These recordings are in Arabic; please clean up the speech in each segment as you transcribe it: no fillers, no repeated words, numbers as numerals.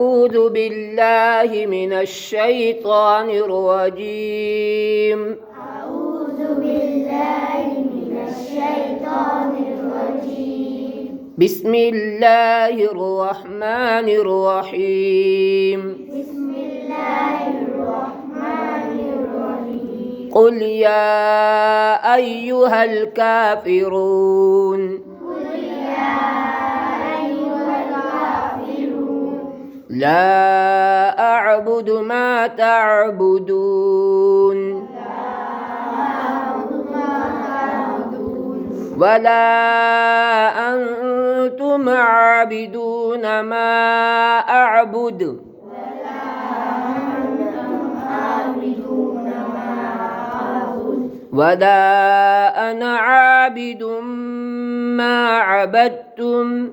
أعوذ بالله من الشيطان الرجيم. أعوذ بالله من الشيطان الرجيم. بسم الله الرحمن الرحيم. بسم الله الرحمن الرحيم. قل يا أيها الكافرون قل يا أيها الكافرون لا أعبد ما تعبدون ولا أنتم عابدون ما أعبد ولا أنا عابد ما عبدتم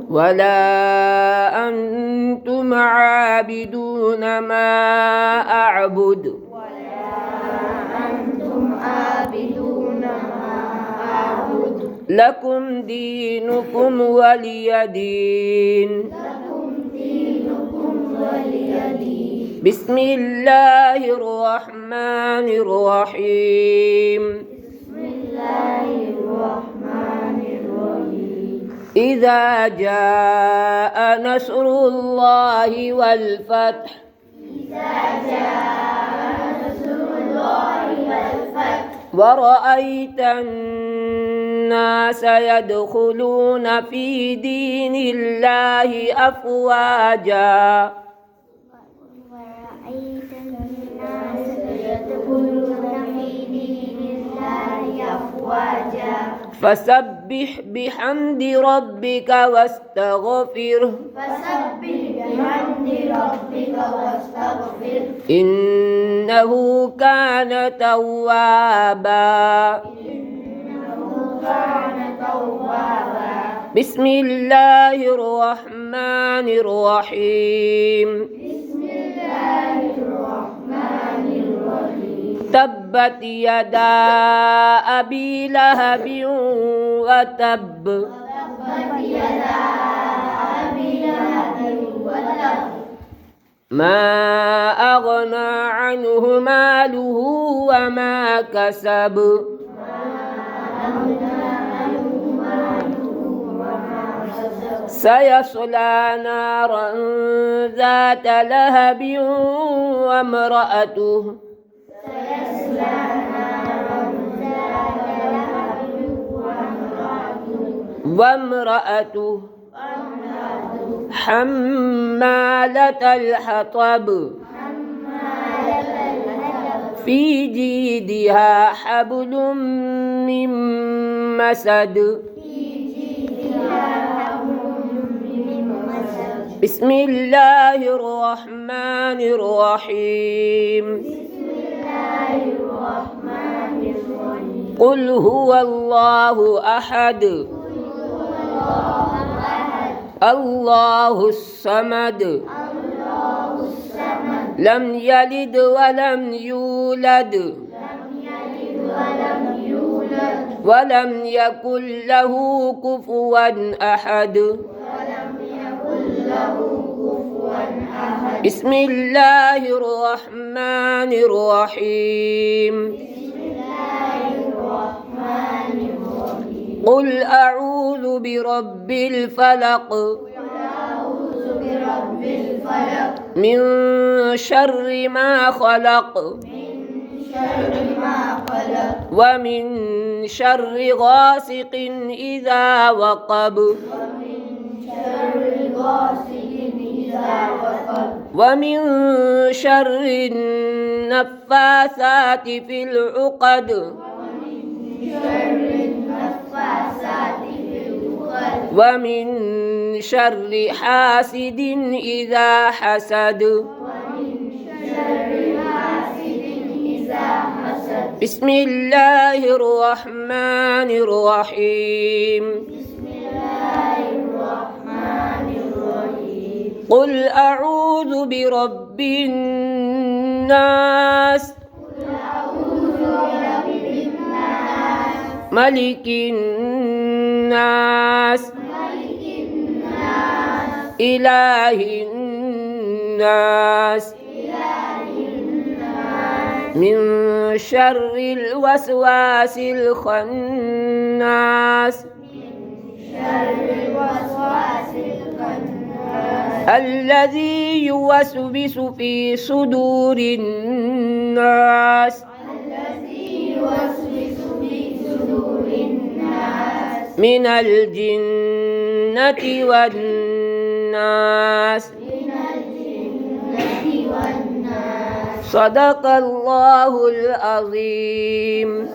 ولا أنتم عابدون ما أعبد لكم دينكم ولي دين. بسم الله الرحمن الرحيم. إذا جاء نصر الله والفتح ورأيت الناس يدخلون في دين الله أفواجا ورأيت الناس يدخلون في دين الله أفواجا فسبح بحمد ربك واستغفره إنه كان توابا. بسم الله الرحمن الرحيم. تبت يدا أبي لهب وتب ما أغنى عنه ماله وما كسب سيصلى نارا ذات لهب وامرأته حمالة الحطب في جيدها حبل من مسد. بسم الله الرحمن الرحيم. قل هو الله أحد الله الصمد لم يلد ولم يولد ولم يكن له كفوا أحد. بسم الله الرحمن الرحيم. قل أعوذ برب الفلق من شر ما خلق ومن شر غاسق إذا وقب ومن شر النفاثات في العقد ومن شر حاسد إذا حسد. بسم الله الرحمن الرحيم. قل أعوذ برب الناس ملك الناس الناس إله الناس من شر الوسواس الخناس الذي يوسوس في صدور الناس من الجنة والناس. صدق الله العظيم.